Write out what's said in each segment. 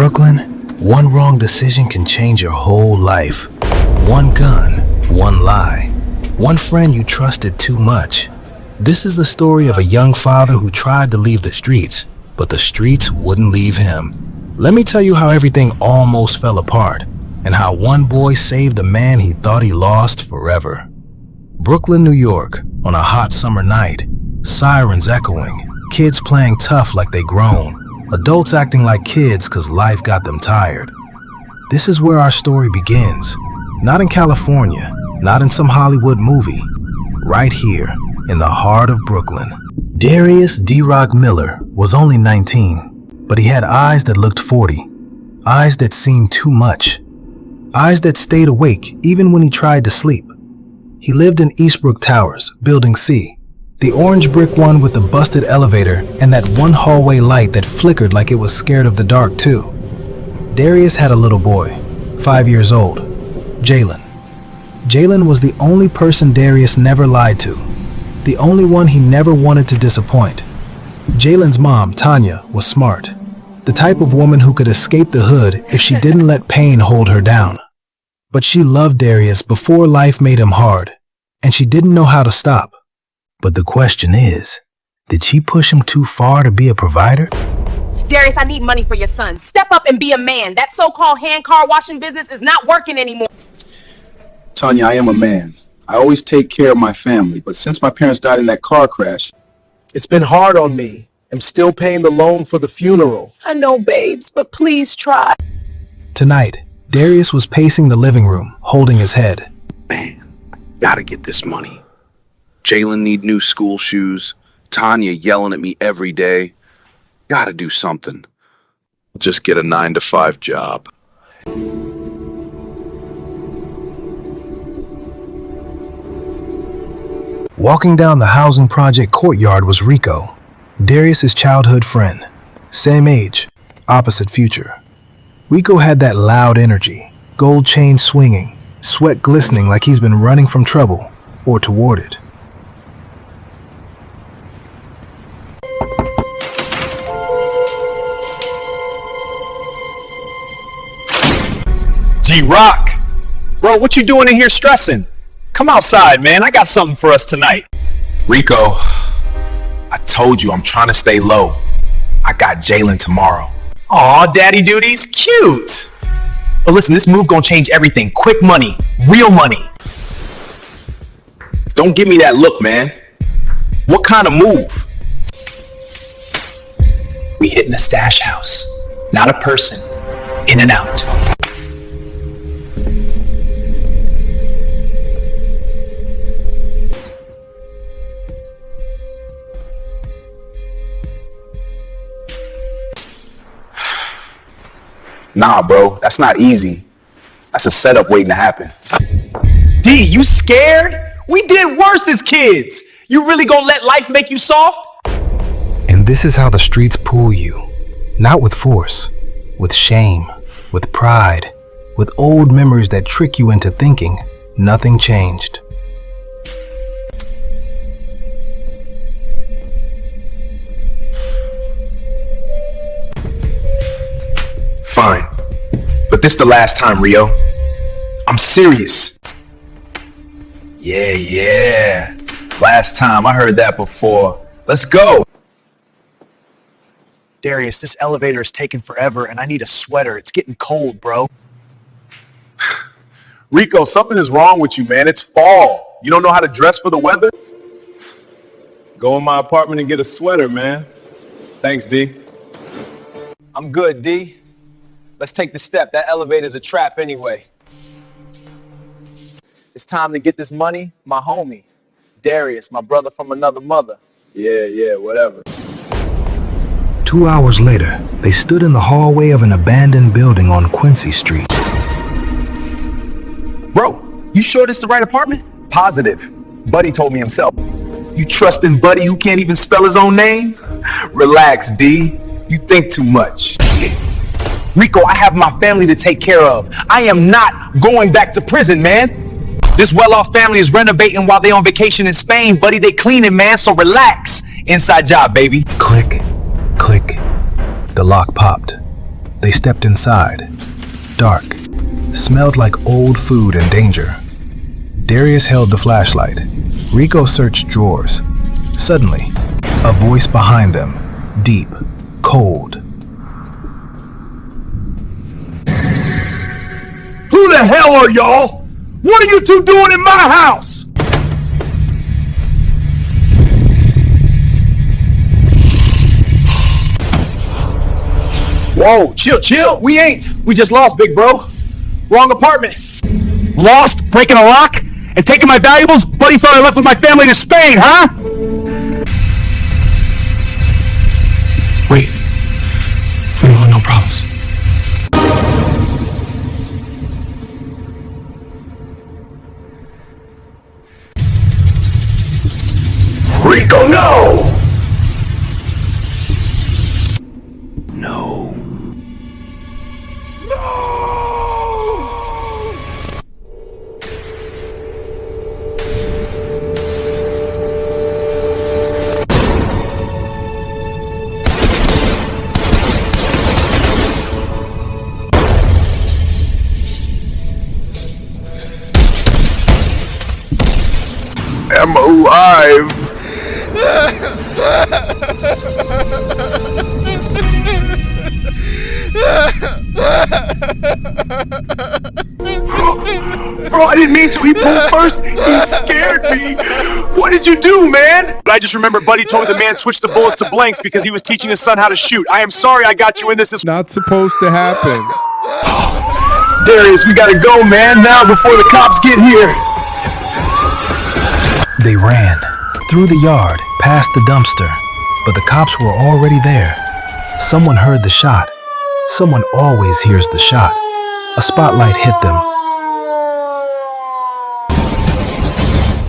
Brooklyn, one wrong decision can change your whole life. One gun, one lie, one friend you trusted too much. This is the story of a young father who tried to leave the streets, but the streets wouldn't leave him. Let me tell you how everything almost fell apart, and how one boy saved the man he thought he lost forever. Brooklyn, New York, on a hot summer night, sirens echoing, kids playing tough like they grown, adults acting like kids cause life got them tired. This is where our story begins. Not in California, not in some Hollywood movie. Right here, in the heart of Brooklyn. Darius D-Rock Miller was only 19, but he had eyes that looked 40. Eyes that seen too much. Eyes that stayed awake even when he tried to sleep. He lived in Eastbrook Towers, Building C. The orange brick one with the busted elevator and that one hallway light that flickered like it was scared of the dark too. Darius had a little boy, 5 years old, Jalen. Jalen was the only person Darius never lied to, the only one he never wanted to disappoint. Jalen's mom, Tanya, was smart, the type of woman who could escape the hood if she didn't let pain hold her down. But she loved Darius before life made him hard, and she didn't know how to stop. But the question is, did she push him too far to be a provider? Darius, I need money for your son. Step up and be a man. That so-called hand car washing business is not working anymore. Tanya, I am a man. I always take care of my family, but since my parents died in that car crash, it's been hard on me. I'm still paying the loan for the funeral. I know, babes, but please try. Tonight, Darius was pacing the living room, holding his head. Man, I gotta get this money. Jalen need new school shoes. Tanya yelling at me every day. Gotta do something. Just get a 9-to-5 job. Walking down the housing project courtyard was Rico, Darius's childhood friend. Same age, opposite future. Rico had that loud energy, gold chain swinging, sweat glistening like he's been running from trouble or toward it. G-Rock! Bro, what you doing in here stressing? Come outside, man. I got something for us tonight. Rico, I told you I'm trying to stay low. I got Jalen tomorrow. Aw, daddy duties, cute. But listen, this move gonna change everything. Quick money, real money. Don't give me that look, man. What kind of move? We hitting a stash house, not a person. In and out. Nah, bro, that's not easy. That's a setup waiting to happen. D, you scared? We did worse as kids. You really gonna let life make you soft? And this is how the streets pull you. Not with force, with shame, with pride, with old memories that trick you into thinking nothing changed. Fine. But this the last time, Rio. I'm serious. Yeah. Last time, I heard that before. Let's go. Darius, this elevator is taking forever and I need a sweater. It's getting cold, bro. Rico, something is wrong with you, man. It's fall. You don't know how to dress for the weather? Go in my apartment and get a sweater, man. Thanks, D. I'm good, D. Let's take the step. That elevator's a trap anyway. It's time to get this money. My homie, Darius, my brother from another mother. Yeah, whatever. 2 hours later, they stood in the hallway of an abandoned building on Quincy Street. Bro, you sure this the right apartment? Positive. Buddy told me himself. You trusting Buddy who can't even spell his own name? Relax, D. You think too much. Rico, I have my family to take care of. I am not going back to prison, man. This well-off family is renovating while they on vacation in Spain, buddy. They cleaning, man, so relax. Inside job, baby. Click, click. The lock popped. They stepped inside. Dark. Smelled like old food and danger. Darius held the flashlight. Rico searched drawers. Suddenly, a voice behind them, deep, cold. Who the hell are y'all? What are you two doing in my house? Whoa, chill. We just lost, big bro. Wrong apartment. Lost, breaking a lock, and taking my valuables? Buddy thought I left with my family to Spain, huh? Wait. No problems. Rico, no! No. I'm alive. Bro, I didn't mean to. He pulled first. He scared me. What did you do, man? But I just remember Buddy told the man switch the bullets to blanks because he was teaching his son how to shoot. I am sorry I got you in this. Not supposed to happen. Darius, we gotta go, man, now before the cops get here. They ran. Through the yard, past the dumpster. But the cops were already there. Someone heard the shot. Someone always hears the shot. A spotlight hit them.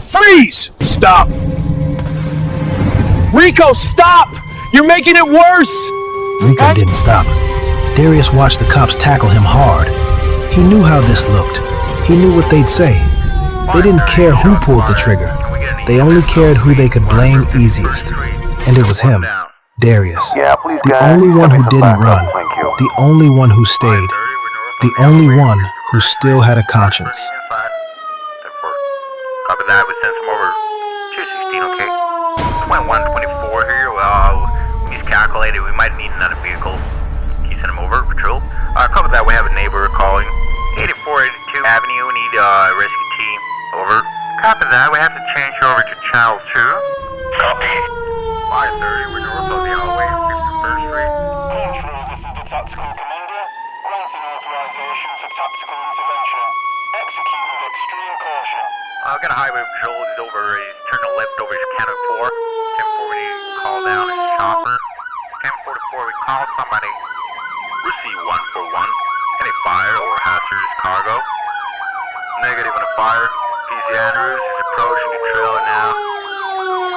Freeze! Stop! Rico, stop! You're making it worse! Rico didn't stop. Darius watched the cops tackle him hard. He knew how this looked. He knew what they'd say. They didn't care who pulled the trigger. They only cared who they could blame easiest. And it was him, Darius. The only one who didn't run. The only one who stayed. The only one who still had a conscience. Copy that, we send some over 216, okay? 2124 here, well, miscalculated, we might need another vehicle. Can you send them over, patrol? Copy that, we have a neighbor calling 8482 Avenue, we need a rescue team, over. Copy that, we have to change over to Channel 2. Copy. 530, we're north of the alleyway, 51st Street. This is the Tactical Commander, granting authorization for tactical intervention. Execute with extreme caution. I've got a highway patrol, he's over, he's turning left over his Cannon 4. 10-4, we need to call down a shopper. 1044, we call somebody. Receive 141. Any fire or hazardous cargo? Negative on a fire. PC Andrews is approaching the trailer now.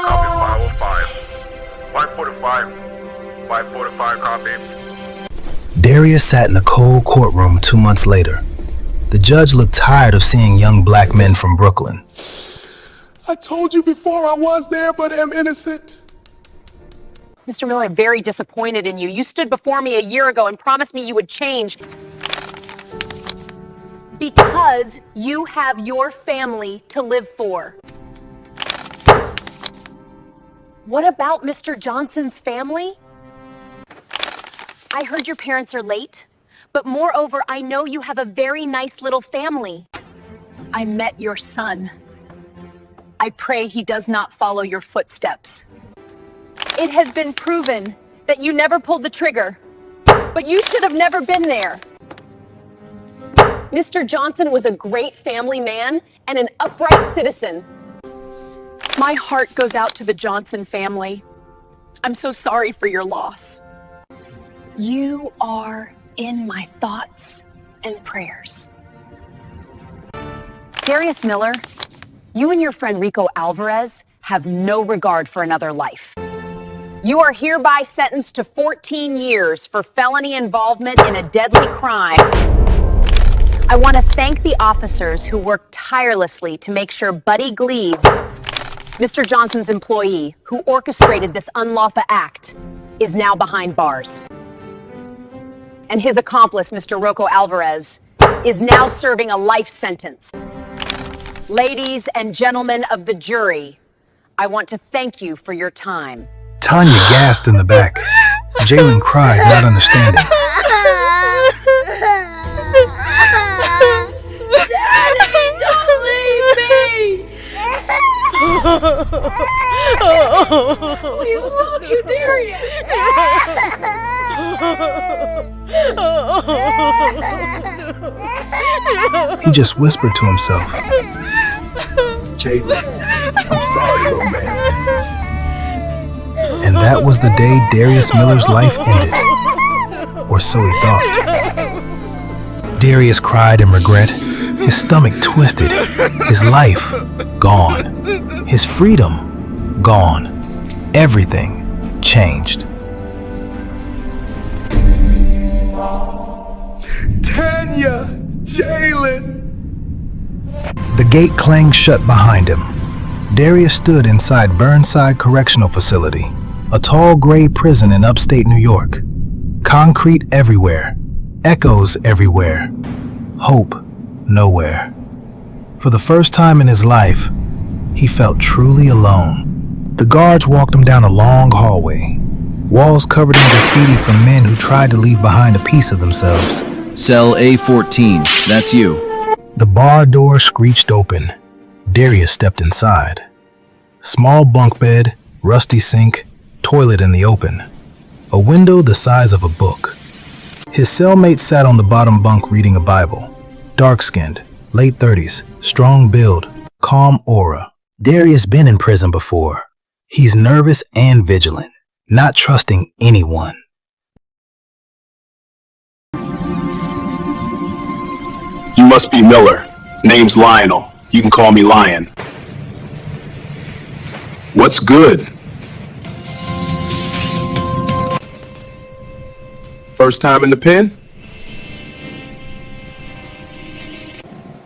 Copy 505. 545. 545, copy. Darius sat in a cold courtroom 2 months later. The judge looked tired of seeing young black men from Brooklyn. I told you before I was there, but am innocent. Mr. Miller, I'm very disappointed in you. You stood before me a year ago and promised me you would change. Because you have your family to live for. What about Mr. Johnson's family? I heard your parents are late, but moreover, I know you have a very nice little family. I met your son. I pray he does not follow your footsteps. It has been proven that you never pulled the trigger, but you should have never been there. Mr. Johnson was a great family man and an upright citizen. My heart goes out to the Johnson family. I'm so sorry for your loss. You are in my thoughts and prayers. Darius Miller, you and your friend Rico Alvarez have no regard for another life. You are hereby sentenced to 14 years for felony involvement in a deadly crime. I want to thank the officers who worked tirelessly to make sure Buddy Gleaves, Mr. Johnson's employee who orchestrated this unlawful act, is now behind bars. and his accomplice, Mr. Rocco Alvarez, is now serving a life sentence. Ladies and gentlemen of the jury, I want to thank you for your time. Tanya gasped in the back. Jalen cried, not understanding. Daddy, don't leave me! We love you, Darius! He just whispered to himself. Jalen, I'm sorry, little man. And that was the day Darius Miller's life ended. Or so he thought. Darius cried in regret. His stomach twisted. His life gone. His freedom gone. Everything changed. Tanya! Jalen! The gate clanged shut behind him. Darius stood inside Burnside Correctional Facility, a tall gray prison in upstate New York. Concrete everywhere, echoes everywhere, hope nowhere. For the first time in his life, he felt truly alone. The guards walked him down a long hallway, walls covered in graffiti from men who tried to leave behind a piece of themselves. Cell A14, that's you. The bar door screeched open. Darius stepped inside. Small bunk bed, rusty sink, toilet in the open. A window the size of a book. His cellmate sat on the bottom bunk reading a Bible. Dark-skinned, late 30s, strong build, calm aura. Darius been in prison before. He's nervous and vigilant, not trusting anyone. You must be Miller. Name's Lionel. You can call me Lion. What's good? First time in the pen?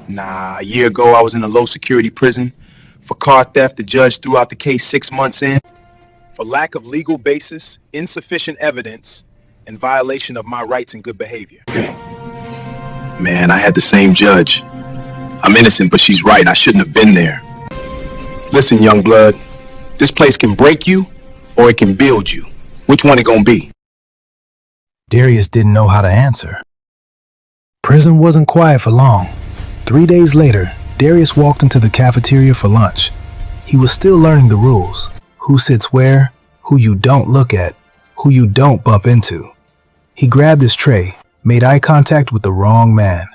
Nah, a year ago I was in a low security prison. For car theft, the judge threw out the case 6 months in. For lack of legal basis, insufficient evidence, and violation of my rights and good behavior. Man, I had the same judge. I'm innocent, but she's right. I shouldn't have been there. Listen, young blood, this place can break you or it can build you. Which one it gonna be? Darius didn't know how to answer. Prison wasn't quiet for long. 3 days later, Darius walked into the cafeteria for lunch. He was still learning the rules. Who sits where, who you don't look at, who you don't bump into. He grabbed his tray, made eye contact with the wrong man.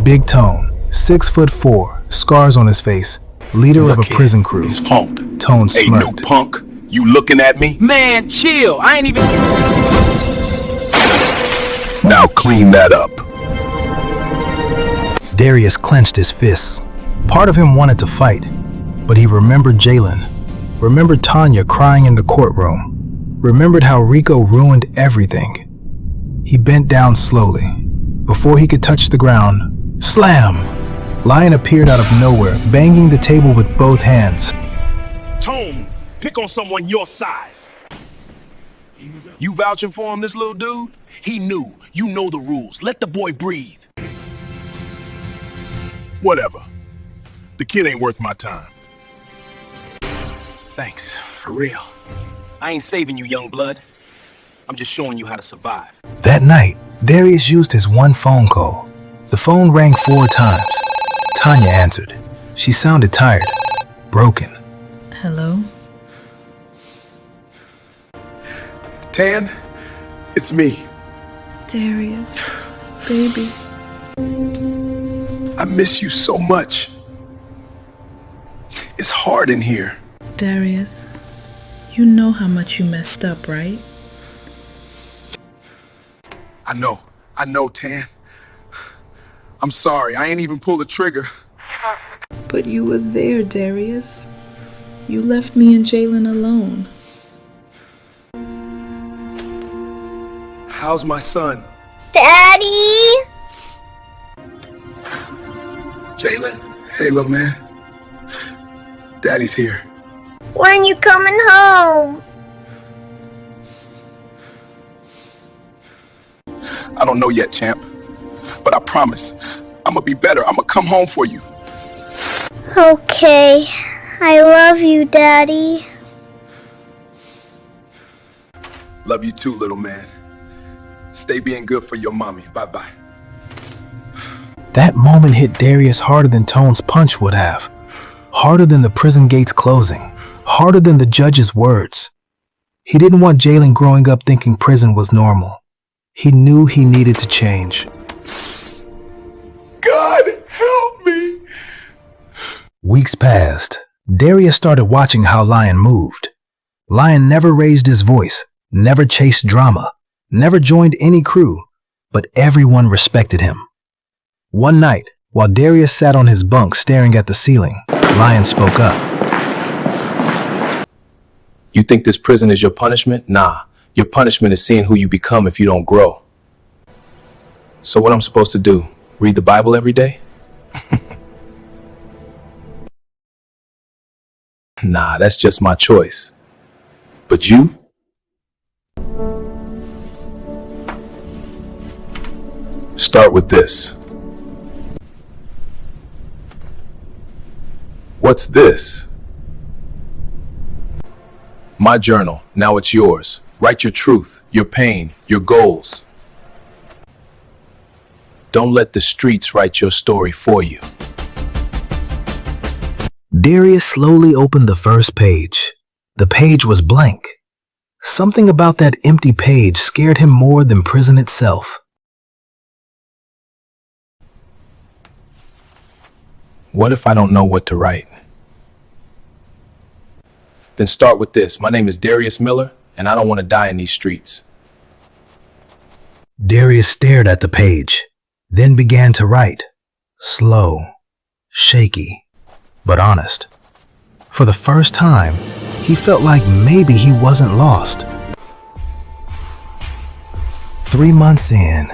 Big Tone, 6'4", scars on his face, leader of a prison crew. He's punked. Tone Hey, smirked. new punk, you looking at me? Man, chill. I ain't even... Now clean that up. Darius clenched his fists. Part of him wanted to fight, but he remembered Jalen, remembered Tanya crying in the courtroom, remembered how Rico ruined everything. He bent down slowly. Before he could touch the ground, slam! Lion appeared out of nowhere, banging the table with both hands. Tone, pick on someone your size. You vouching for him, this little dude? He knew. You know the rules. Let the boy breathe. Whatever. The kid ain't worth my time. Thanks, for real. I ain't saving you, young blood. I'm just showing you how to survive. That night, Darius used his one phone call. The phone rang 4 times. Tanya answered. She sounded tired, broken. Hello? Tan, it's me. Darius, baby. I miss you so much. It's hard in here. Darius, you know how much you messed up, right? I know, Tan. I'm sorry, I ain't even pulled the trigger. But you were there, Darius. You left me and Jalen alone. How's my son? Daddy! Jalen. Hey, little man. Daddy's here. When you coming home? I don't know yet, champ. But I promise, I'm gonna be better. I'm gonna come home for you. Okay. I love you, Daddy. Love you too, little man. Stay being good for your mommy. Bye-bye. That moment hit Darius harder than Tone's punch would have. Harder than the prison gates closing. Harder than the judge's words. He didn't want Jalen growing up thinking prison was normal. He knew he needed to change. God, help me! Weeks passed. Darius started watching how Lion moved. Lion never raised his voice, never chased drama, never joined any crew, but everyone respected him. One night, while Darius sat on his bunk staring at the ceiling, Lion spoke up. You think this prison is your punishment? Nah, your punishment is seeing who you become if you don't grow. So what I'm supposed to do? Read the Bible every day? Nah, that's just my choice. But you? Start with this. What's this? My journal. Now it's yours. Write your truth, your pain, your goals. Don't let the streets write your story for you. Darius slowly opened the first page. The page was blank. Something about that empty page scared him more than prison itself. What if I don't know what to write? Then start with this. My name is Darius Miller, and I don't want to die in these streets. Darius stared at the page, then began to write. Slow, shaky, but honest. For the first time, he felt like maybe he wasn't lost. 3 months in,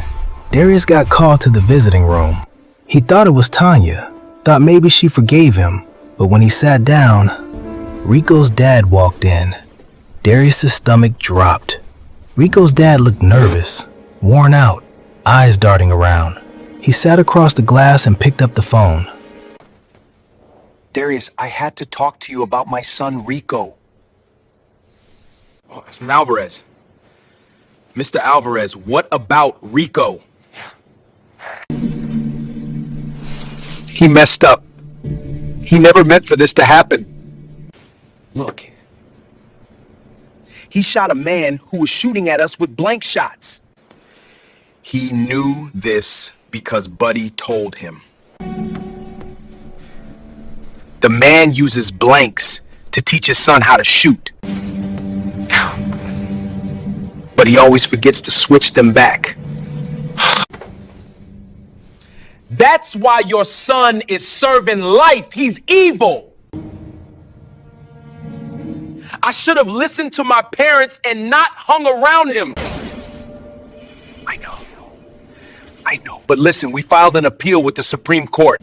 Darius got called to the visiting room. He thought it was Tanya, thought maybe she forgave him, but when he sat down, Rico's dad walked in. Darius' stomach dropped. Rico's dad looked nervous, worn out, eyes darting around. He sat across the glass and picked up the phone. Darius, I had to talk to you about my son, Rico. Oh, it's from Alvarez. Mr. Alvarez, what about Rico? He messed up. He never meant for this to happen. Look, he shot a man who was shooting at us with blank shots. He knew this because Buddy told him. The man uses blanks to teach his son how to shoot. But he always forgets to switch them back. That's why your son is serving life. He's evil. I should have listened to my parents and not hung around him. I know. But listen, we filed an appeal with the Supreme Court.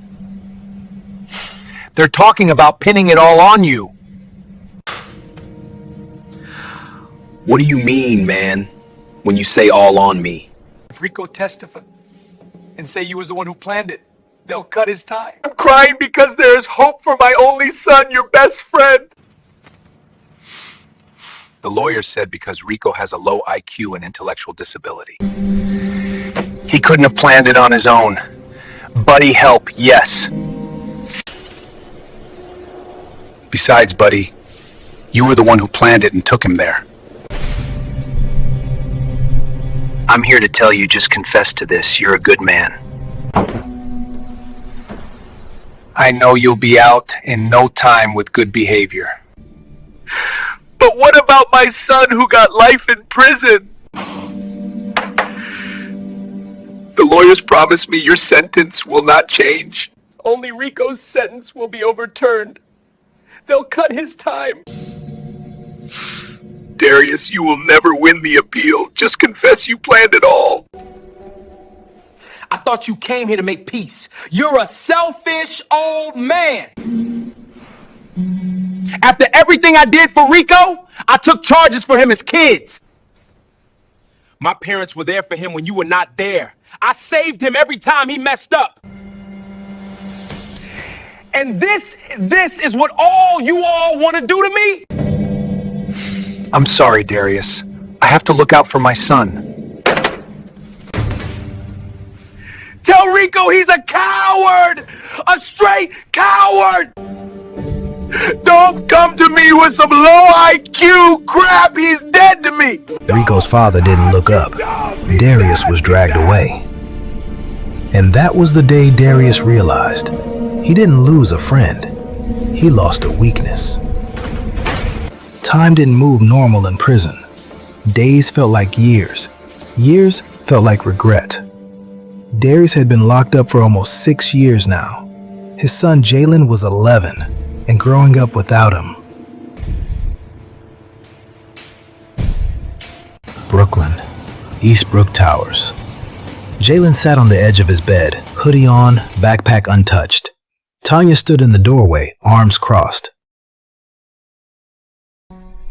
They're talking about pinning it all on you. What do you mean, man, when you say all on me? If Rico testified and say you was the one who planned it, they'll cut his time. I'm crying because there is hope for my only son, your best friend. The lawyer said because Rico has a low IQ and intellectual disability. He couldn't have planned it on his own. Buddy help, yes. Besides, Buddy, you were the one who planned it and took him there. I'm here to tell you, just confess to this. You're a good man. I know you'll be out in no time with good behavior. But what about my son who got life in prison? The lawyers promised me your sentence will not change. Only Rico's sentence will be overturned. They'll cut his time. Darius, you will never win the appeal. Just confess you planned it all. I thought you came here to make peace. You're a selfish old man. After everything I did for Rico, I took charges for him as kids. My parents were there for him when you were not there. I saved him every time he messed up. And this is what you all want to do to me? I'm sorry, Darius. I have to look out for my son. Tell Rico he's a coward! A straight coward! Don't come to me with some low IQ crap. He's dead to me. Rico's father didn't look up. Darius was dragged away. And that was the day Darius realized he didn't lose a friend. He lost a weakness. Time didn't move normal in prison. Days felt like years. Years felt like regret. Darius had been locked up for almost 6 years now. His son Jalen was 11 and growing up without him. Brooklyn, Eastbrook Towers. Jalen sat on the edge of his bed, hoodie on, backpack untouched. Tanya stood in the doorway, arms crossed.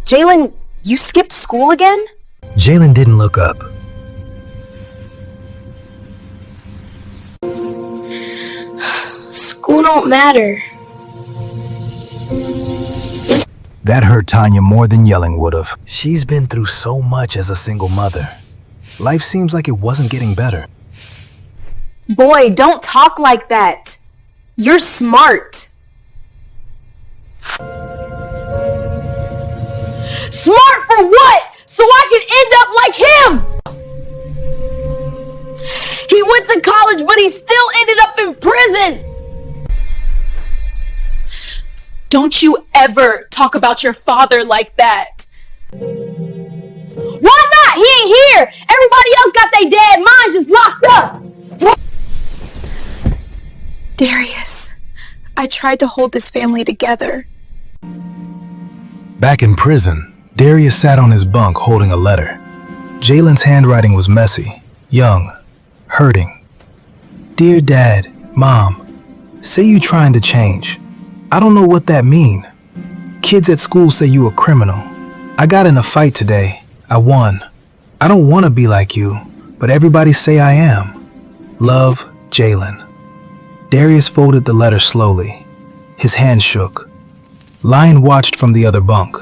Jalen, you skipped school again? Jalen didn't look up. School don't matter. That hurt Tanya more than yelling would've. She's been through so much as a single mother. Life seems like it wasn't getting better. Boy, don't talk like that. You're smart. Smart for what? So I can end up like him! He went to college, but he still ended up in prison! Don't you ever talk about your father like that. Why not? He ain't here! Everybody else got their dead mind just locked up! Darius, I tried to hold this family together. Back in prison, Darius sat on his bunk holding a letter. Jalen's handwriting was messy, young, hurting. Dear Dad, Mom, say you trying to change. I don't know what that mean. Kids at school say you a criminal. I got in a fight today. I won. I don't want to be like you, but everybody say I am. Love, Jalen. Darius folded the letter slowly. His hand shook. Lion watched from the other bunk.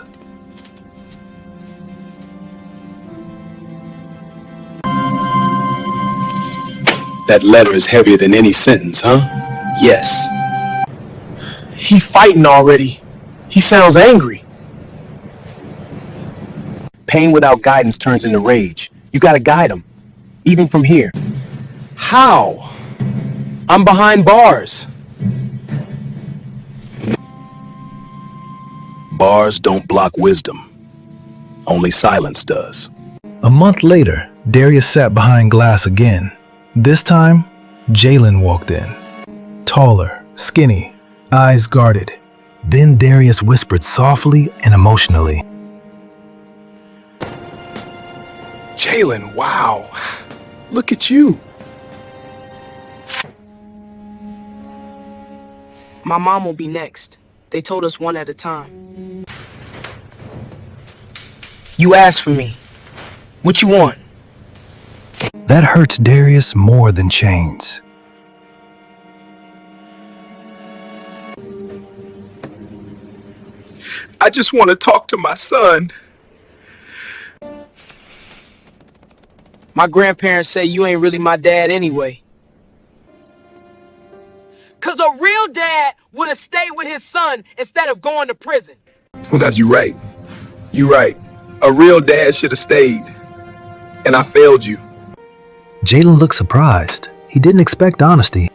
That letter is heavier than any sentence, huh? Yes. He fighting already. He sounds angry. Pain without guidance turns into rage. You gotta guide him, even from here. How? I'm behind bars. Bars don't block wisdom. Only silence does. A month later, Darius sat behind glass again. This time, Jalen walked in. Taller, skinny, eyes guarded. Then Darius whispered softly and emotionally. Jalen, wow. Look at you. My mom will be next. They told us one at a time. You asked for me. What you want? That hurts Darius more than chains. I just want to talk to my son. My grandparents say you ain't really my dad anyway. Cause a real dad would have stayed with his son instead of going to prison. Well, that's you right. You right. A real dad should have stayed. And I failed you. Jalen looked surprised. He didn't expect honesty.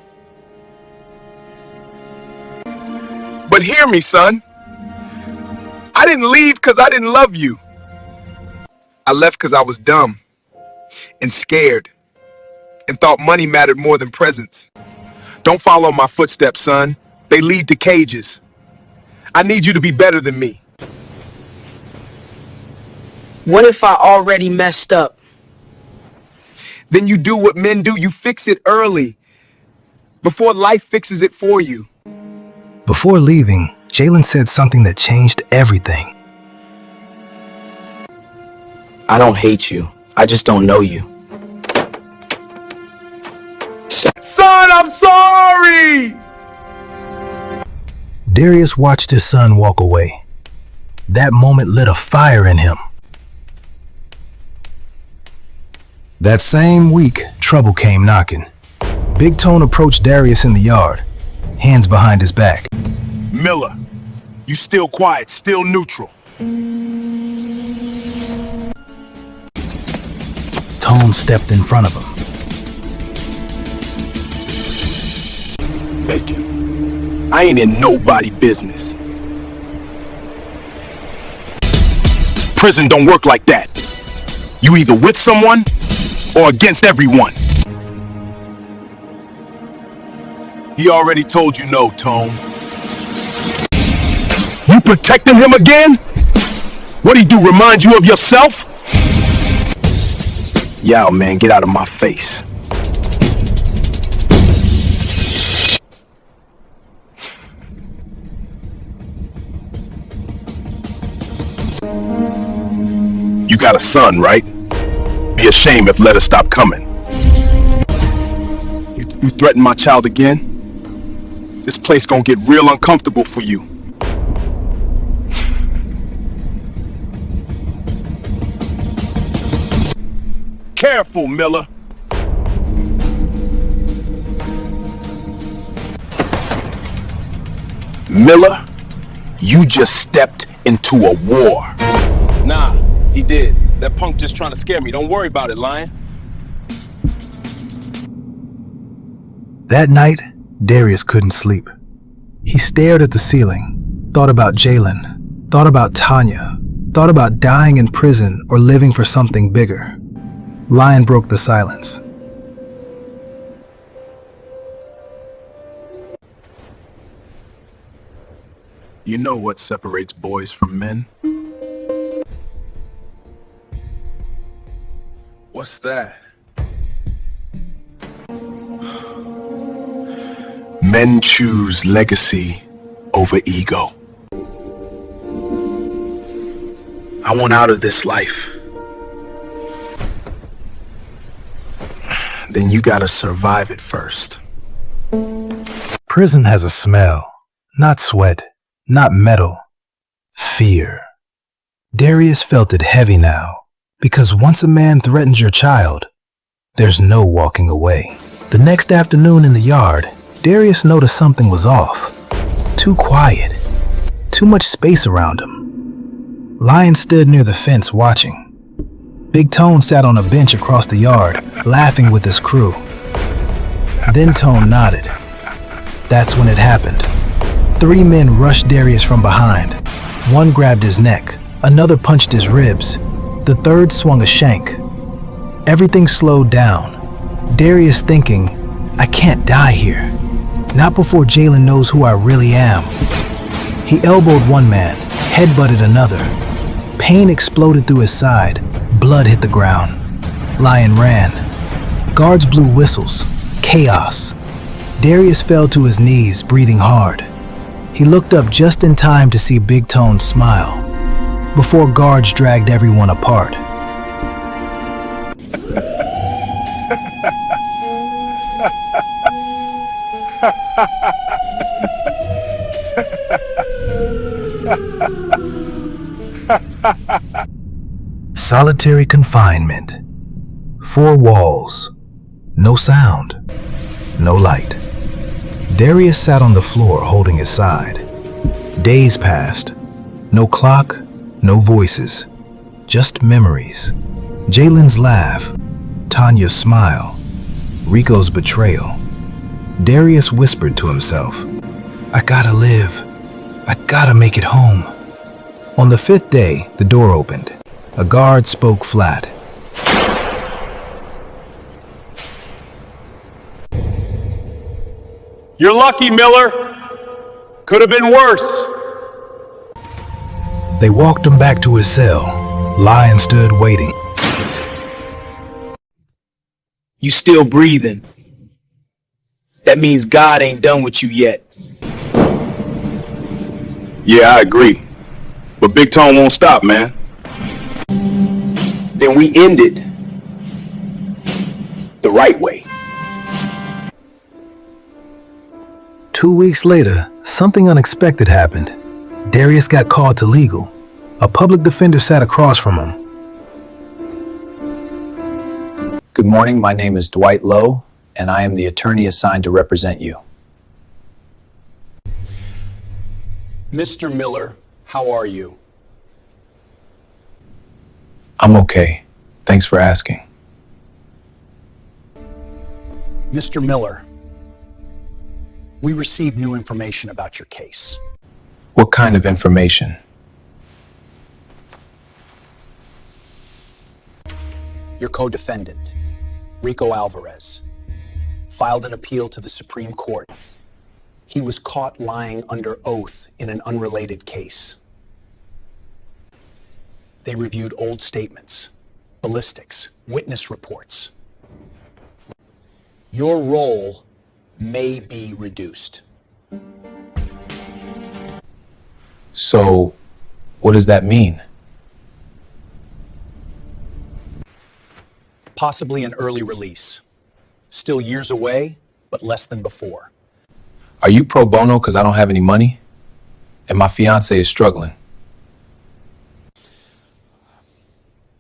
But hear me, son. I didn't leave because I didn't love you. I left because I was dumb and scared and thought money mattered more than presence. Don't follow my footsteps, son. They lead to cages. I need you to be better than me. What if I already messed up? Then you do what men do. You fix it early before life fixes it for you. Before leaving, Jalen said something that changed everything. I don't hate you. I just don't know you. Son, I'm sorry! Darius watched his son walk away. That moment lit a fire in him. That same week, trouble came knocking. Big Tone approached Darius in the yard, hands behind his back. Miller, you still quiet, still neutral. Tone stepped in front of him. Bacon, I ain't in nobody business. Prison don't work like that. You either with someone or against everyone. He already told you no, Tone. You protecting him again? What'd he do, remind you of yourself? Yo, man, get out of my face. You got a son, right? Be ashamed if letters stop coming. You threaten my child again? This place gonna get real uncomfortable for you. Careful, Miller. Miller, you just stepped into a war. Nah, he did. That punk just trying to scare me. Don't worry about it, Lion. That night, Darius couldn't sleep. He stared at the ceiling, thought about Jalen, thought about Tanya, thought about dying in prison or living for something bigger. Lion broke the silence. You know what separates boys from men? What's that? Men choose legacy over ego. I want out of this life. Then you gotta survive it first. Prison has a smell, not sweat, not metal, fear. Darius felt it heavy now, because once a man threatens your child, there's no walking away. The next afternoon in the yard, Darius noticed something was off. Too quiet. Too much space around him. Lion stood near the fence watching. Big Tone sat on a bench across the yard, laughing with his crew. Then Tone nodded. That's when it happened. 3 men rushed Darius from behind. One grabbed his neck, another punched his ribs, the third swung a shank. Everything slowed down. Darius thinking, I can't die here. Not before Jalen knows who I really am. He elbowed one man, headbutted another. Pain exploded through his side. Blood hit the ground. Lion ran. Guards blew whistles. Chaos. Darius fell to his knees, breathing hard. He looked up just in time to see Big Tone smile, before guards dragged everyone apart. Solitary confinement. 4 walls. No sound. No light. Darius sat on the floor holding his side. Days passed. No clock, no voices. Just memories. Jalen's laugh. Tanya's smile. Rico's betrayal. Darius whispered to himself, I gotta live. I gotta make it home. On the 5th day, the door opened. A guard spoke flat. You're lucky, Miller. Could have been worse. They walked him back to his cell. Lion stood waiting. You still breathing. That means God ain't done with you yet. Yeah, I agree. But Big Tone won't stop, man. Then we end it. The right way. 2 weeks later, something unexpected happened. Darius got called to legal. A public defender sat across from him. Good morning, my name is Dwight Lowe, and I am the attorney assigned to represent you. Mr. Miller, how are you? I'm okay. Thanks for asking. Mr. Miller, we received new information about your case. What kind of information? Your co-defendant, Rico Alvarez, filed an appeal to the Supreme Court. He was caught lying under oath in an unrelated case. They reviewed old statements, ballistics, witness reports. Your role may be reduced. So, what does that mean? Possibly an early release. Still years away, but less than before. Are you pro bono because I don't have any money? And my fiance is struggling.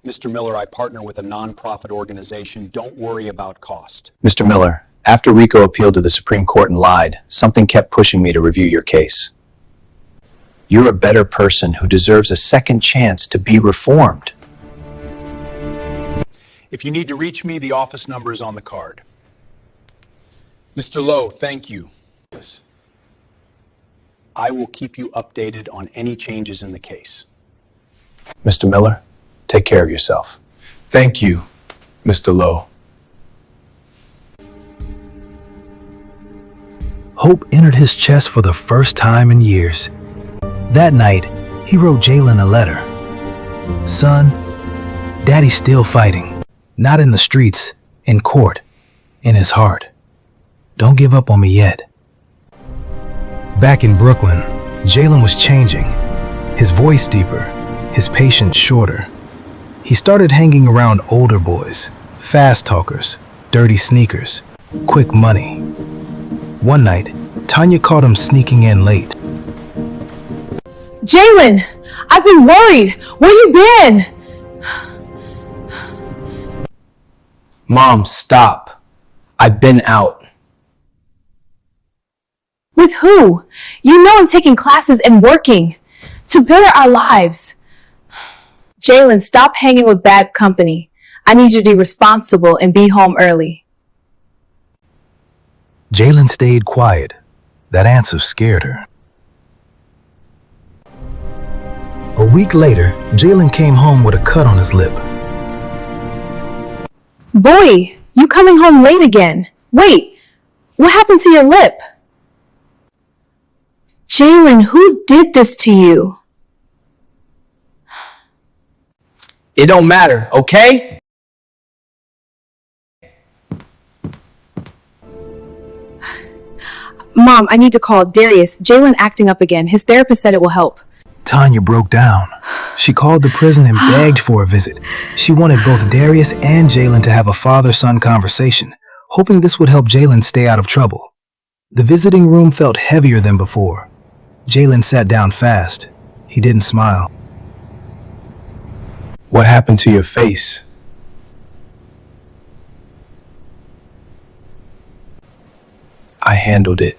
Mr. Miller, I partner with a non-profit organization. Don't worry about cost. Mr. Miller, after Rico appealed to the Supreme Court and lied, something kept pushing me to review your case. You're a better person who deserves a second chance to be reformed. If you need to reach me, the office number is on the card. Mr. Lowe, thank you. I will keep you updated on any changes in the case. Mr. Miller, take care of yourself. Thank you, Mr. Lowe. Hope entered his chest for the first time in years. That night, he wrote Jalen a letter. Son, Daddy's still fighting. Not in the streets, in court, in his heart. Don't give up on me yet. Back in Brooklyn, Jalen was changing. His voice deeper, his patience shorter. He started hanging around older boys, fast talkers, dirty sneakers, quick money. One night, Tanya caught him sneaking in late. Jalen, I've been worried. Where you been? Mom, stop. I've been out. With who? You know I'm taking classes and working to better our lives. Jalen, stop hanging with bad company. I need you to be responsible and be home early. Jalen stayed quiet. That answer scared her. A week later, Jalen came home with a cut on his lip. Boy, you coming home late again. Wait, what happened to your lip? Jalen, who did this to you? It don't matter, okay? Mom, I need to call Darius. Jalen acting up again. His therapist said it will help. Tanya broke down. She called the prison and begged for a visit. She wanted both Darius and Jalen to have a father-son conversation, hoping this would help Jalen stay out of trouble. The visiting room felt heavier than before. Jalen sat down fast. He didn't smile. What happened to your face? I handled it.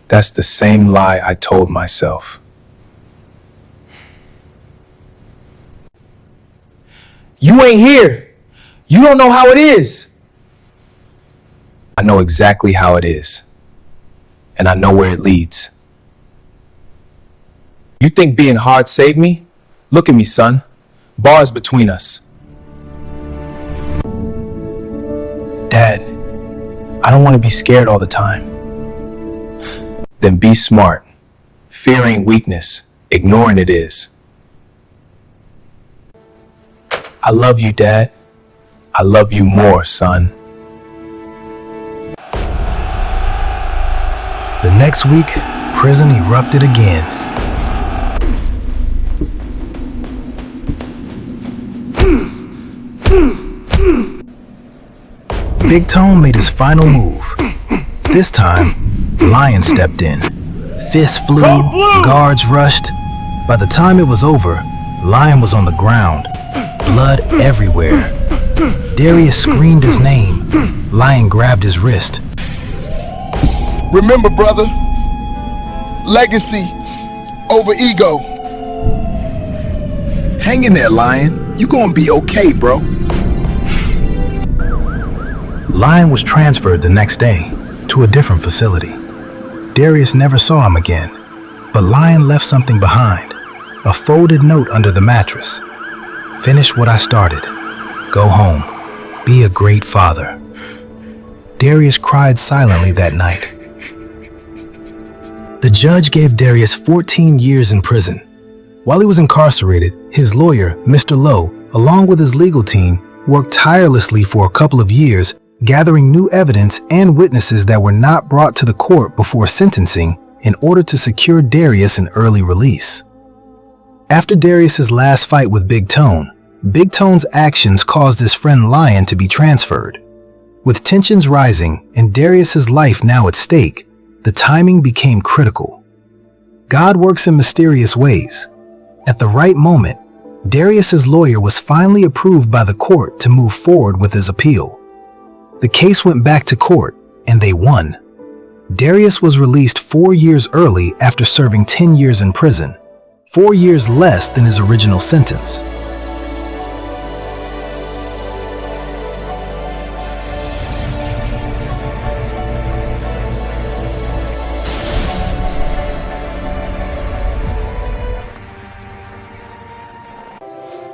That's the same lie I told myself. You ain't here. You don't know how it is. I know exactly how it is. And I know where it leads. You think being hard saved me? Look at me, son. Bars between us. Dad, I don't want to be scared all the time. Then be smart. Fear ain't weakness. Ignoring it is. I love you, Dad. I love you more, son. The next week, prison erupted again. Big Tone made his final move. This time, Lion stepped in. Fists flew, guards rushed. By the time it was over, Lion was on the ground, blood everywhere. Darius screamed his name. Lion grabbed his wrist. Remember, brother, legacy over ego. Hang in there, Lion. You gonna be okay, bro. Lion was transferred the next day to a different facility. Darius never saw him again, but Lion left something behind. A folded note under the mattress. Finish what I started. Go home. Be a great father. Darius cried silently that night. The judge gave Darius 14 years in prison. While he was incarcerated, his lawyer, Mr. Lowe, along with his legal team, worked tirelessly for a couple of years, gathering new evidence and witnesses that were not brought to the court before sentencing in order to secure Darius an early release. After Darius's last fight with Big Tone's actions caused his friend Lion to be transferred. With tensions rising and Darius's life now at stake, the timing became critical. God works in mysterious ways. At the right moment, Darius's lawyer was finally approved by the court to move forward with his appeal. The case went back to court, and they won. Darius was released 4 years early after serving 10 years in prison, 4 years less than his original sentence.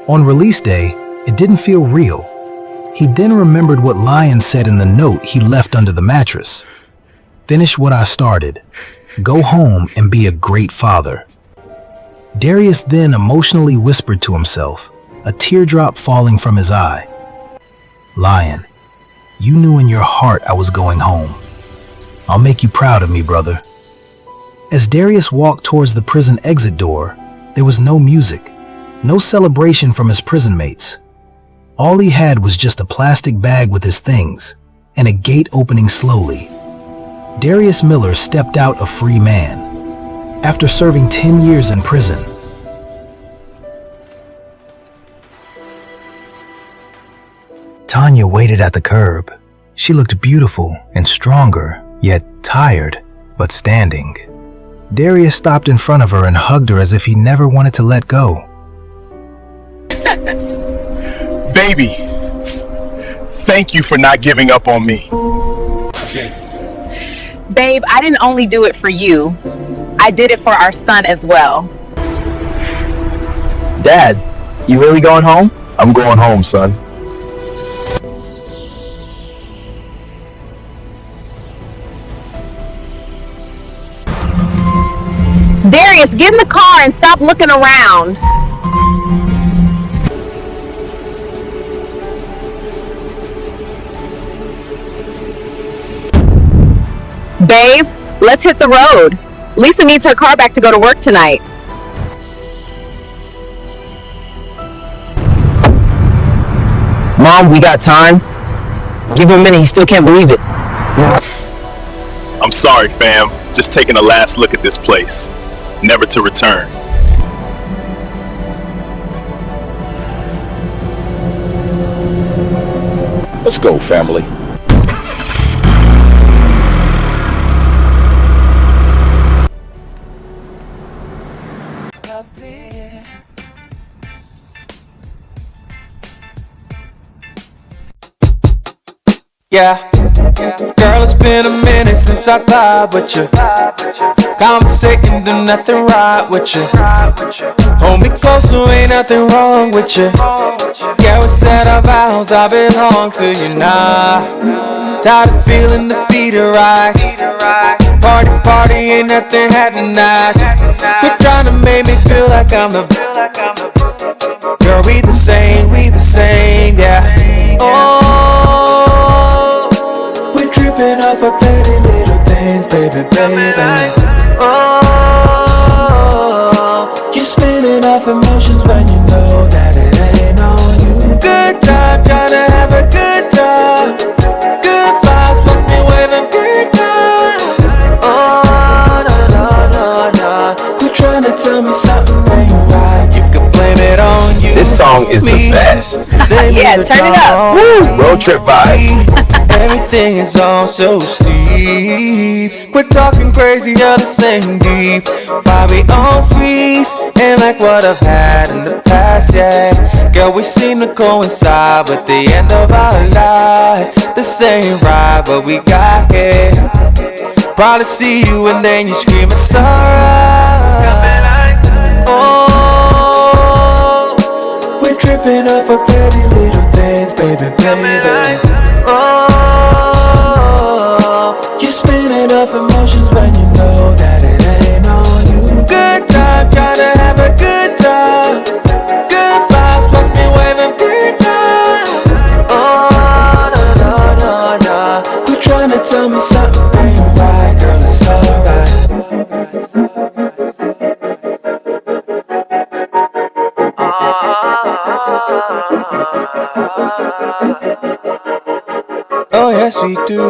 On release day, it didn't feel real. He then remembered what Lion said in the note he left under the mattress. Finish what I started. Go home and be a great father. Darius then emotionally whispered to himself, a teardrop falling from his eye. Lion, you knew in your heart I was going home. I'll make you proud of me, brother. As Darius walked towards the prison exit door, there was no music. No celebration from his prison mates. All he had was just a plastic bag with his things, and a gate opening slowly. Darius Miller stepped out a free man, after serving 10 years in prison. Tanya waited at the curb. She looked beautiful and stronger, yet tired, but standing. Darius stopped in front of her and hugged her as if he never wanted to let go. Baby, thank you for not giving up on me. Babe, I didn't only do it for you. I did it for our son as well. Dad, you really going home? I'm going home, son. Darius, get in the car and stop looking around. Babe, let's hit the road. Lisa needs her car back to go to work tonight. Mom, we got time. Give him a minute, he still can't believe it. I'm sorry, fam. Just taking a last look at this place. Never to return. Let's go, family. Yeah, girl, it's been a minute since I cried with you. Conversating, do nothing right with you. Hold me closer, ain't nothing wrong with you. Yeah, we said our vows, I belong to you now. Tired of feeling the feet are right. Party, ain't nothing had tonight. Quit trying to make me feel like I'm the girl, we the same, yeah. Oh, we're tripping off of petty little things, baby. Oh, you're spinning off emotions when you know that it ain't on you. Good time, song is the best. Yeah, turn it up. Woo. Road trip vibes. Everything is all so steep. Quit talking crazy, all the same deep. Why we on freeze? Ain't like what I've had in the past, yeah. Girl, we seem to coincide with the end of our lives. The same ride, but we got here. Probably see you and then you scream, it's alright. Oh, we're tripping off of petty little things, baby, baby. Oh, you're spinning off emotions when you know that it ain't on you. Good time, trying to have a good time. Good vibes, fuck me waving good time. Oh, no, no, no, no. Quit trying to tell me something ain't right, girl, it's alright. Oh yes we do.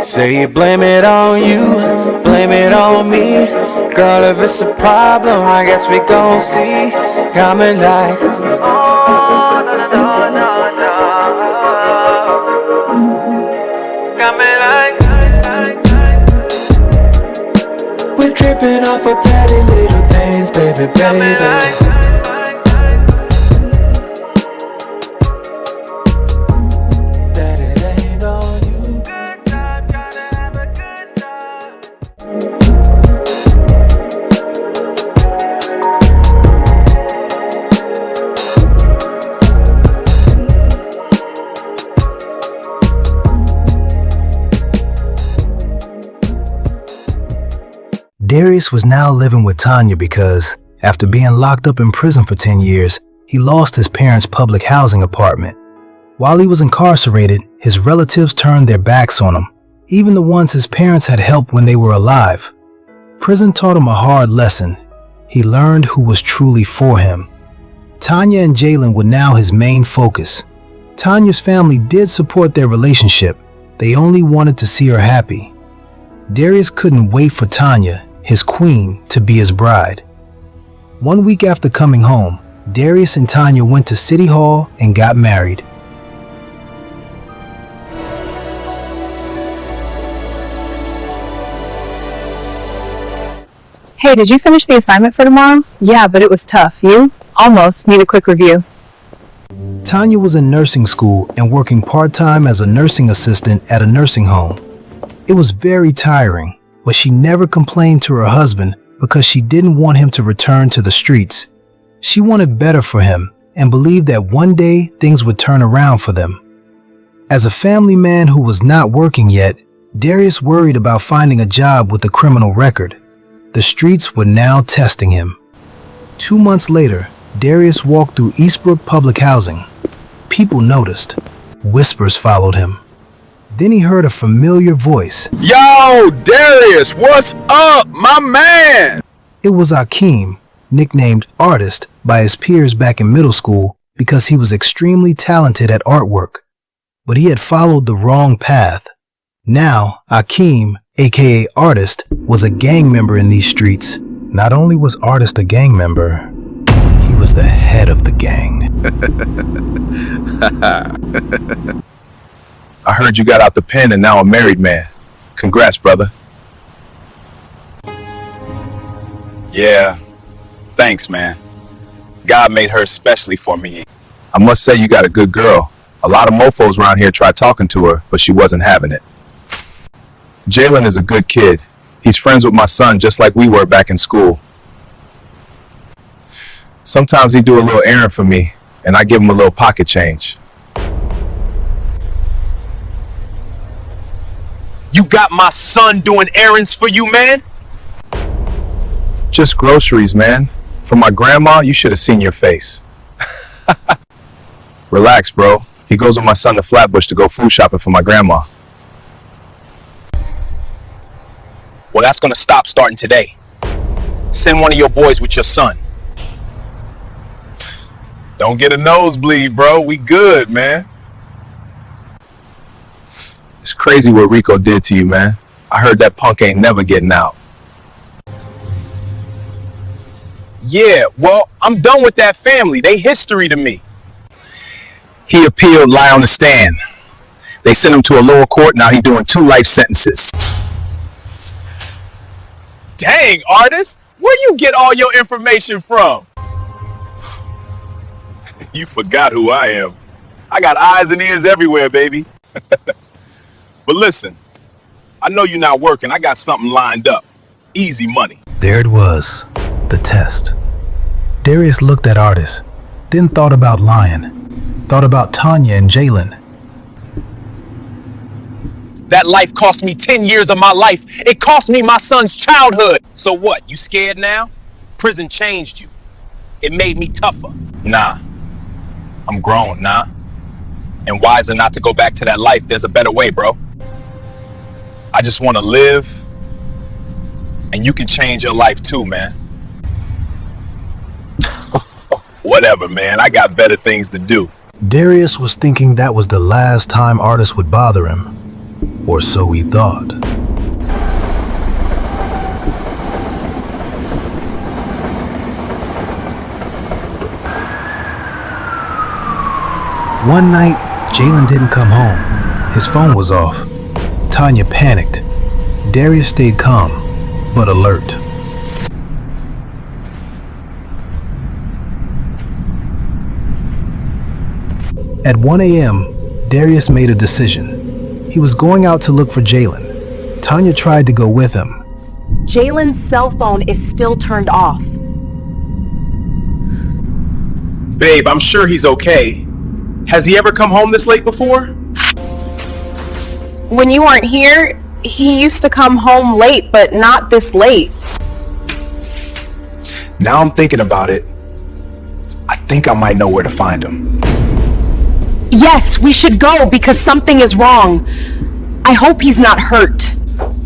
Say you blame it on you, blame it on me. Girl, if it's a problem, I guess we gon' see. Coming like, oh, no, no, no, no, no. Coming like, we're tripping off of petty little things, baby, baby. Darius was now living with Tanya because, after being locked up in prison for 10 years, he lost his parents' public housing apartment. While he was incarcerated, his relatives turned their backs on him, even the ones his parents had helped when they were alive. Prison taught him a hard lesson. He learned who was truly for him. Tanya and Jalen were now his main focus. Tanya's family did support their relationship. They only wanted to see her happy. Darius couldn't wait for Tanya, his queen, to be his bride. 1 week after coming home, Darius and Tanya went to City Hall and got married. Hey, did you finish the assignment for tomorrow? Yeah, but it was tough. You? Almost. Need a quick review. Tanya was in nursing school and working part-time as a nursing assistant at a nursing home. It was very tiring, but she never complained to her husband because she didn't want him to return to the streets. She wanted better for him and believed that one day things would turn around for them. As a family man who was not working yet, Darius worried about finding a job with a criminal record. The streets were now testing him. 2 months later, Darius walked through Eastbrook Public Housing. People noticed. Whispers followed him. Then he heard a familiar voice. Yo, Darius, what's up, my man? It was Akeem, nicknamed Artist by his peers back in middle school because he was extremely talented at artwork. But he had followed the wrong path. Now, Akeem, aka Artist, was a gang member in these streets. Not only was Artist a gang member, he was the head of the gang. I heard you got out the pen and now a married man. Congrats, brother. Yeah, thanks, man. God made her especially for me. I must say you got a good girl. A lot of mofos around here tried talking to her, but she wasn't having it. Jalen is a good kid. He's friends with my son just like we were back in school. Sometimes he do a little errand for me, and I give him a little pocket change. You got my son doing errands for you, man? Just groceries, man. For my grandma, you should have seen your face. Relax, bro. He goes with my son to Flatbush to go food shopping for my grandma. Well, that's gonna stop starting today. Send one of your boys with your son. Don't get a nosebleed, bro. We good, man. It's crazy what Rico did to you, man. I heard that punk ain't never getting out. Yeah, well, I'm done with that family. They history to me. He appealed, lie on the stand. They sent him to a lower court, now he doing 2 life sentences. Dang, artist, where you get all your information from? You forgot who I am. I got eyes and ears everywhere, baby. But listen, I know you're not working. I got something lined up. Easy money. There it was, the test. Darius looked at Artis, then thought about lying, thought about Tanya and Jalen. That life cost me 10 years of my life. It cost me my son's childhood. So what, you scared now? Prison changed you. It made me tougher. Nah, I'm grown, nah. And wiser not to go back to that life. There's a better way, bro. I just want to live, and you can change your life too, man. Whatever, man. I got better things to do. Darius was thinking that was the last time Artis would bother him, or so he thought. One night, Jalen didn't come home. His phone was off. Tanya panicked. Darius stayed calm, but alert. At 1 a.m., Darius made a decision. He was going out to look for Jalen. Tanya tried to go with him. Jalen's cell phone is still turned off. Babe, I'm sure he's okay. Has he ever come home this late before? When you weren't here, he used to come home late, but not this late. Now I'm thinking about it. I think I might know where to find him. Yes, we should go because something is wrong. I hope he's not hurt.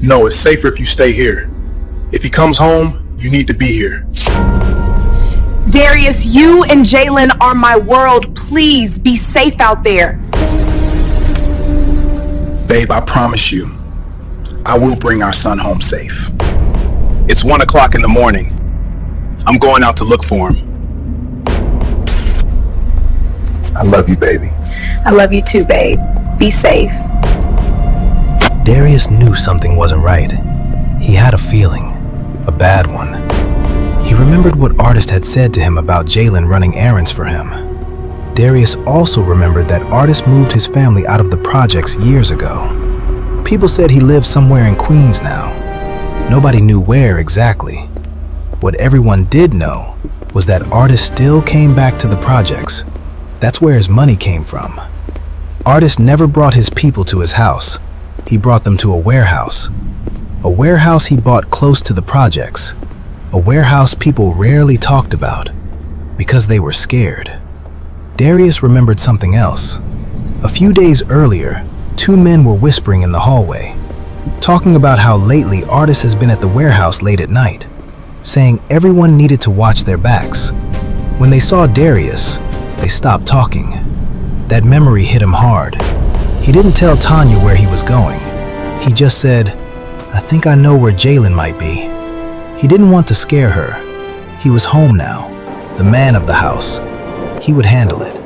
No, it's safer if you stay here. If he comes home, you need to be here. Darius, you and Jalen are my world. Please be safe out there. Babe, I promise you, I will bring our son home safe. It's 1 o'clock in the morning. I'm going out to look for him. I love you, baby. I love you too, babe. Be safe. Darius knew something wasn't right. He had a feeling, a bad one. He remembered what Artis had said to him about Jalen running errands for him. Darius also remembered that Artis moved his family out of the projects years ago. People said he lived somewhere in Queens now. Nobody knew where exactly. What everyone did know was that Artis still came back to the projects. That's where his money came from. Artis never brought his people to his house. He brought them to a warehouse. A warehouse he bought close to the projects. A warehouse people rarely talked about because they were scared. Darius remembered something else. A few days earlier, 2 men were whispering in the hallway, talking about how lately Artis has been at the warehouse late at night, saying everyone needed to watch their backs. When they saw Darius, they stopped talking. That memory hit him hard. He didn't tell Tanya where he was going. He just said, "I think I know where Jalen might be." He didn't want to scare her. He was home now, the man of the house. He would handle it.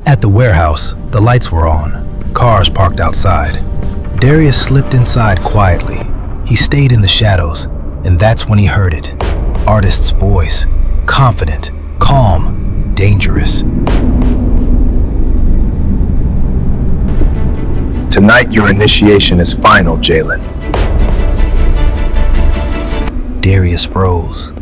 At the warehouse, the lights were on, cars parked outside. Darius slipped inside quietly. He stayed in the shadows, and that's when he heard it. Artist's voice, confident, calm, dangerous. Tonight, your initiation is final, Jalen. Darius froze.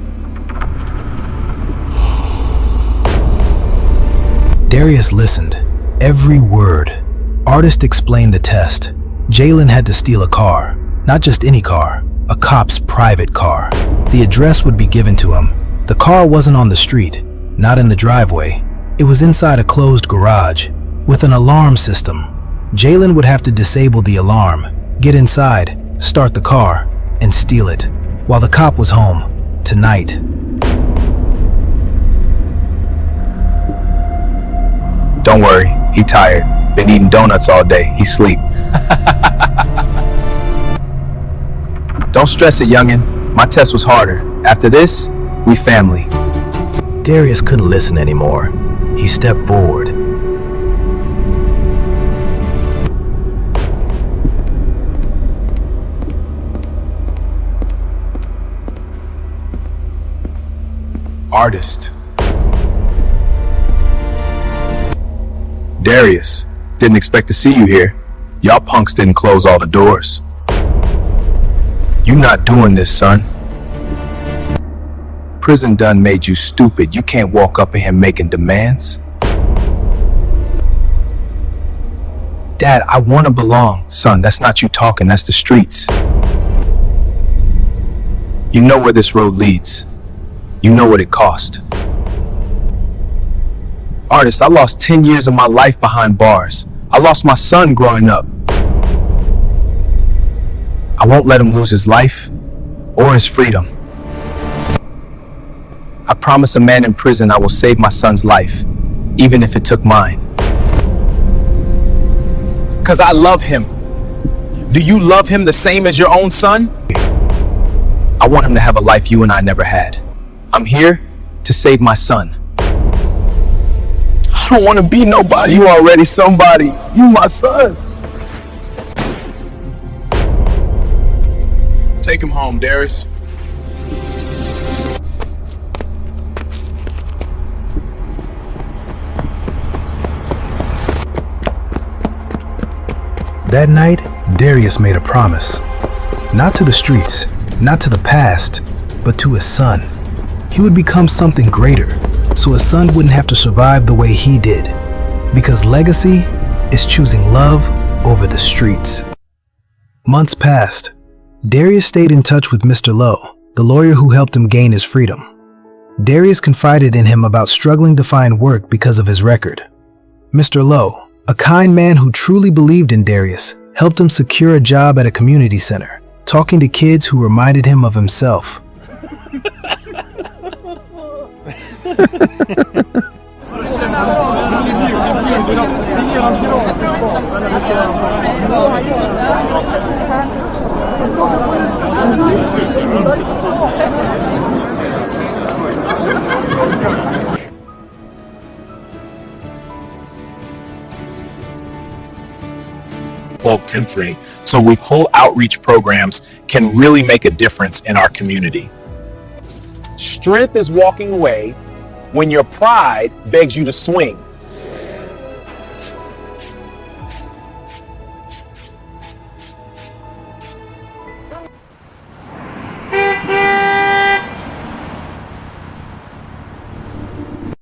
Darius listened, every word. Artist explained the test. Jalen had to steal a car, not just any car, a cop's private car. The address would be given to him. The car wasn't on the street. Not in the driveway. It was inside a closed garage with an alarm system. Jalen would have to disable the alarm, get inside, start the car, and steal it while the cop was home tonight. Don't worry, he tired. Been eating donuts all day. He sleep. Don't stress it, youngin'. My test was harder. After this, we family. Darius couldn't listen anymore. He stepped forward. Artist. Darius, didn't expect to see you here. Y'all punks didn't close all the doors. You not doing this, son. Prison done made you stupid. You can't walk up in here making demands. Dad, I want to belong. Son, that's not you talking, that's the streets. You know where this road leads. You know what it cost. Artist, I lost 10 years of my life behind bars. I lost my son growing up. I won't let him lose his life or his freedom. I promise a man in prison I will save my son's life, even if it took mine. 'Cause I love him. Do you love him the same as your own son? I want him to have a life you and I never had. I'm here to save my son. I don't want to be nobody. You already somebody. You my son. Take him home, Darius. That night, Darius made a promise. Not to the streets, not to the past, but to his son. He would become something greater, so his son wouldn't have to survive the way he did. Because legacy is choosing love over the streets. Months passed. Darius stayed in touch with Mr. Lowe, the lawyer who helped him gain his freedom. Darius confided in him about struggling to find work because of his record. Mr. Lowe, a kind man who truly believed in Darius, helped him secure a job at a community center, talking to kids who reminded him of himself. Temporary. So we pull outreach programs can really make a difference in our community. Strength is walking away when your pride begs you to swing.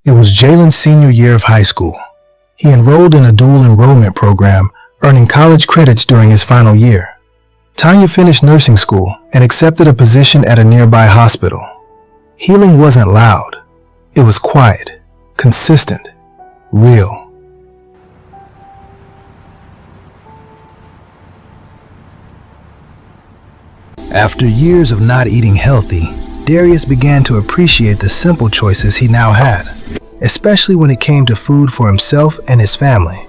It was Jalen's senior year of high school. He enrolled in a dual enrollment program, earning college credits during his final year. Tanya finished nursing school and accepted a position at a nearby hospital. Healing wasn't loud. It was quiet, consistent, real. After years of not eating healthy, Darius began to appreciate the simple choices he now had, especially when it came to food for himself and his family.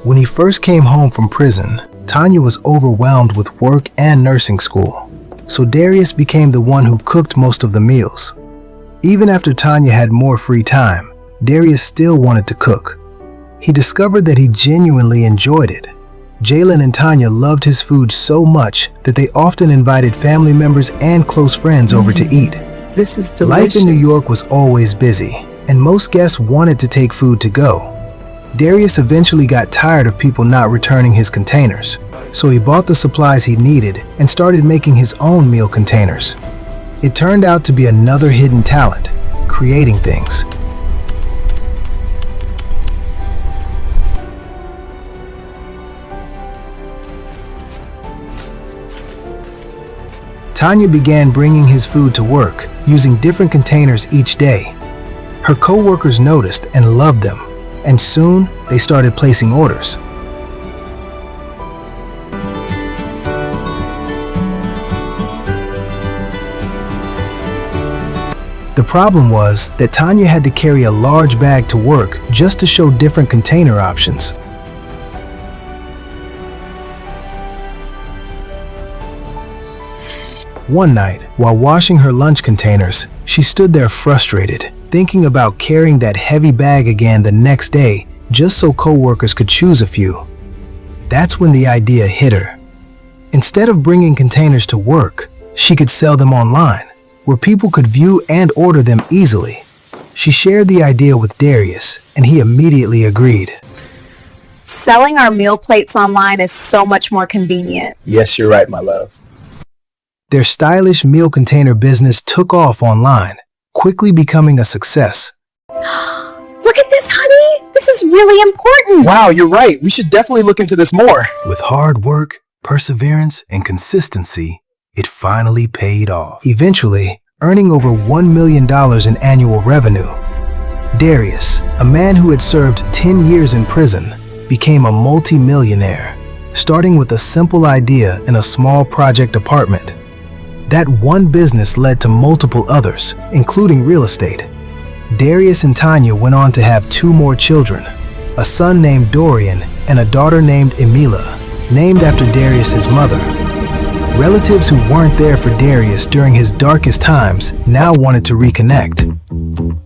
When he first came home from prison, Tanya was overwhelmed with work and nursing school, so Darius became the one who cooked most of the meals. Even after Tanya had more free time, Darius still wanted to cook. He discovered that he genuinely enjoyed it. Jalen and Tanya loved his food so much that they often invited family members and close friends over to eat. This is delicious. Life in New York was always busy, and most guests wanted to take food to go. Darius eventually got tired of people not returning his containers, so he bought the supplies he needed and started making his own meal containers. It turned out to be another hidden talent, creating things. Tanya began bringing his food to work, using different containers each day. Her co-workers noticed and loved them, and soon they started placing orders. The problem was that Tanya had to carry a large bag to work just to show different container options. One night, while washing her lunch containers, she stood there frustrated, thinking about carrying that heavy bag again the next day just so co-workers could choose a few. That's when the idea hit her. Instead of bringing containers to work, she could sell them online, where people could view and order them easily. She shared the idea with Darius, and he immediately agreed. Selling our meal plates online is so much more convenient. Yes, you're right, my love. Their stylish meal container business took off online, quickly becoming a success. Look at this, honey! This is really important! Wow, you're right. We should definitely look into this more. With hard work, perseverance, and consistency, it finally paid off, eventually earning over $1 million in annual revenue. Darius, a man who had served 10 years in prison, became a multi-millionaire, starting with a simple idea in a small project apartment. That one business led to multiple others, including real estate. Darius and Tanya went on to have 2 more children, a son named Dorian and a daughter named Emila, named after Darius's mother. Relatives who weren't there for Darius during his darkest times now wanted to reconnect.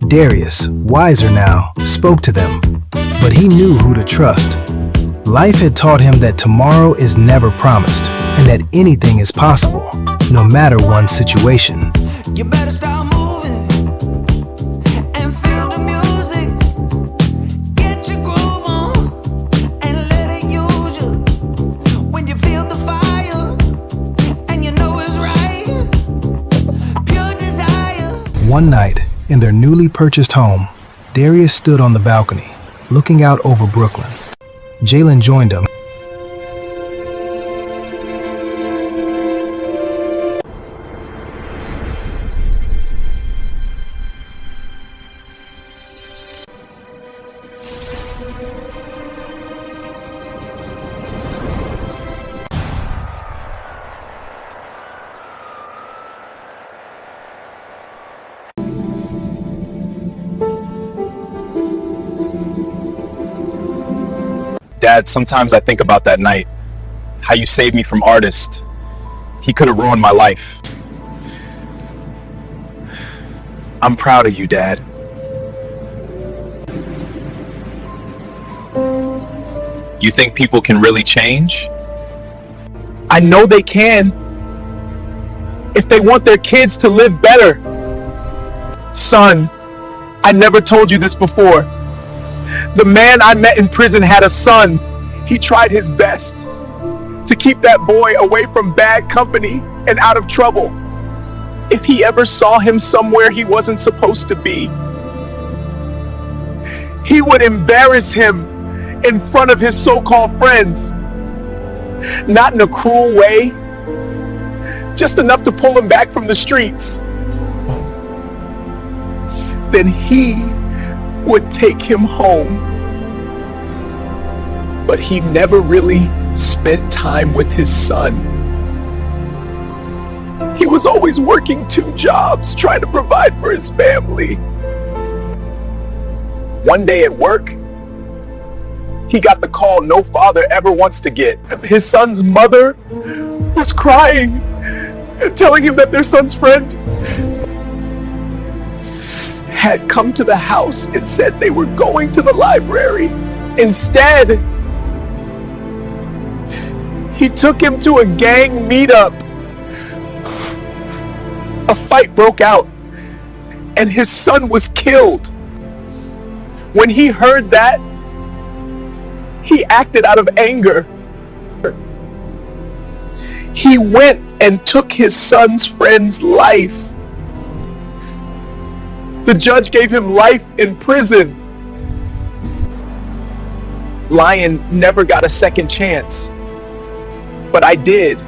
Darius, wiser now, spoke to them, but he knew who to trust. Life had taught him that tomorrow is never promised and that anything is possible, no matter one's situation. You better start moving and feel the music. Get your groove on and let it use you. When you feel the fire and you know it's right, pure desire. One night, in their newly purchased home, Darius stood on the balcony, looking out over Brooklyn. Jalen joined him. Dad, sometimes I think about that night, how you saved me from artists. He could have ruined my life. I'm proud of you, Dad. You think people can really change? I know they can. If they want their kids to live better. Son, I never told you this before. The man I met in prison had a son. He tried his best to keep that boy away from bad company and out of trouble. If he ever saw him somewhere he wasn't supposed to be, he would embarrass him in front of his so-called friends. Not in a cruel way, just enough to pull him back from the streets. Then he would take him home. But he never really spent time with his son. He was always working 2 jobs, trying to provide for his family. One day at work, he got the call no father ever wants to get. His son's mother was crying and telling him that their son's friend had come to the house and said they were going to the library. Instead, he took him to a gang meetup. A fight broke out, and his son was killed. When he heard that, he acted out of anger. He went and took his son's friend's life. The judge gave him life in prison. Lion never got a second chance, but I did.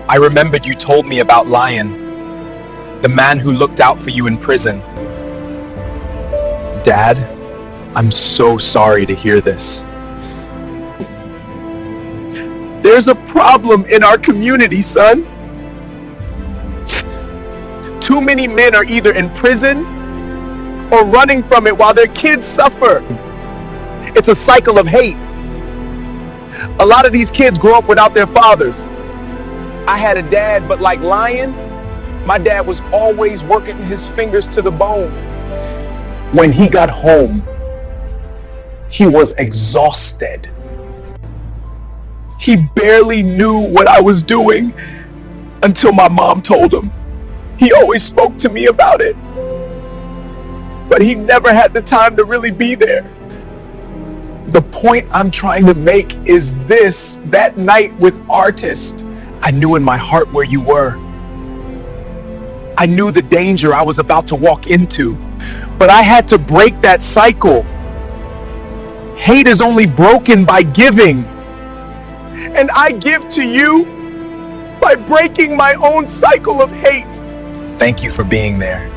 I remembered you told me about Lion, the man who looked out for you in prison. Dad, I'm so sorry to hear this. There's a problem in our community, son. Too many men are either in prison or running from it while their kids suffer. It's a cycle of hate. A lot of these kids grow up without their fathers. I had a dad, but like Lion, my dad was always working his fingers to the bone. When he got home, he was exhausted. He barely knew what I was doing until my mom told him. He always spoke to me about it, but he never had the time to really be there. The point I'm trying to make is this: that night with Artist, I knew in my heart where you were. I knew the danger I was about to walk into, but I had to break that cycle. Hate is only broken by giving. And I give to you by breaking my own cycle of hate. Thank you for being there.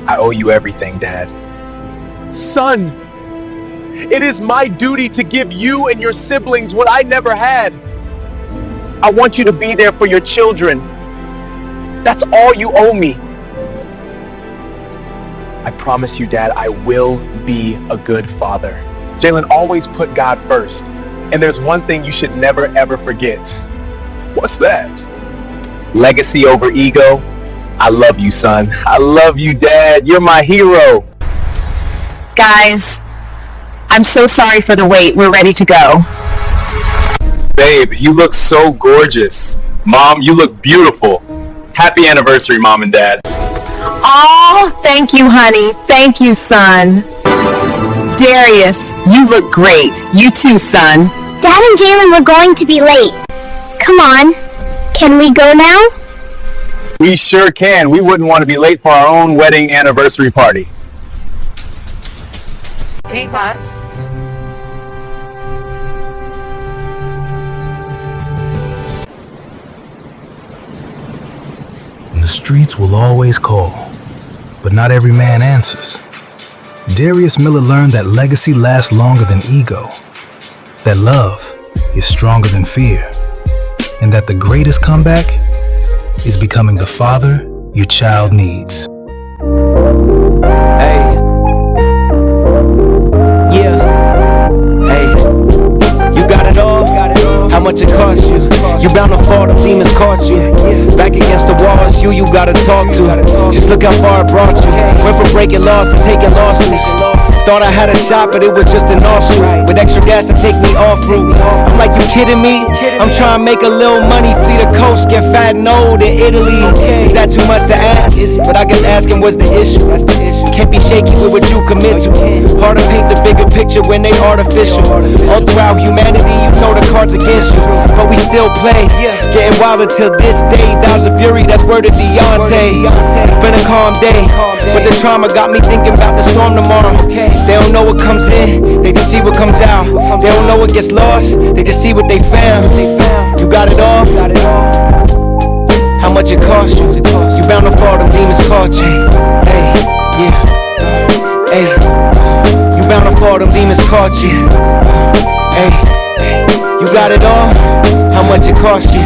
I owe you everything, Dad. Son, it is my duty to give you and your siblings what I never had. I want you to be there for your children. That's all you owe me. I promise you, Dad, I will be a good father. Jalen, always put God first. And there's one thing you should never, ever forget. What's that? Legacy over ego. I love you, son. I love you, Dad. You're my hero. Guys, I'm so sorry for the wait. We're ready to go. Babe, you look so gorgeous. Mom, you look beautiful. Happy anniversary, Mom and Dad. Oh, thank you, honey. Thank you, son. Darius, you look great. You too, son. Dad and Jalen were going to be late. Come on. Can we go now? We sure can. We wouldn't want to be late for our own wedding anniversary party. Any thoughts? The streets will always call, but not every man answers. Darius Miller learned that legacy lasts longer than ego, that love is stronger than fear, and that the greatest comeback is becoming the father your child needs. Hey. Yeah. Hey. You got it all. How much it cost you? You bound to fall, the demons caught you. Back against the wall, it's you gotta talk to. Just look how far it brought you. Went from breaking laws to taking losses. Thought I had a shot, but it was just an offshoot. With extra gas to take me off route. I'm like, you kidding me? I'm trying to make a little money, flee the coast, get fat and old in Italy. Is that too much to ask? But I guess asking was the issue. Can't be shaky with what you commit to. Hard to paint the bigger picture when they artificial. All throughout humanity, you know the cards against you, but we still play. Getting wilder till this day. Dodge the fury, that's word of Deontay. It's been a calm day, but the trauma got me thinking about the storm tomorrow. They don't know what comes in, they just see what comes out. They don't know what gets lost, they just see what they found. You got it all? How much it cost you? You bound to fall, them demons caught you. Hey, yeah. Hey, you bound to fall, them demons caught you. Hey, you got it all? How much it cost you?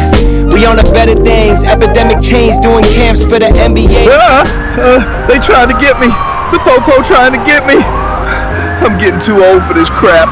We on the better things, epidemic change, doing camps for the NBA. They trying to get me. The popo trying to get me. I'm getting too old for this crap.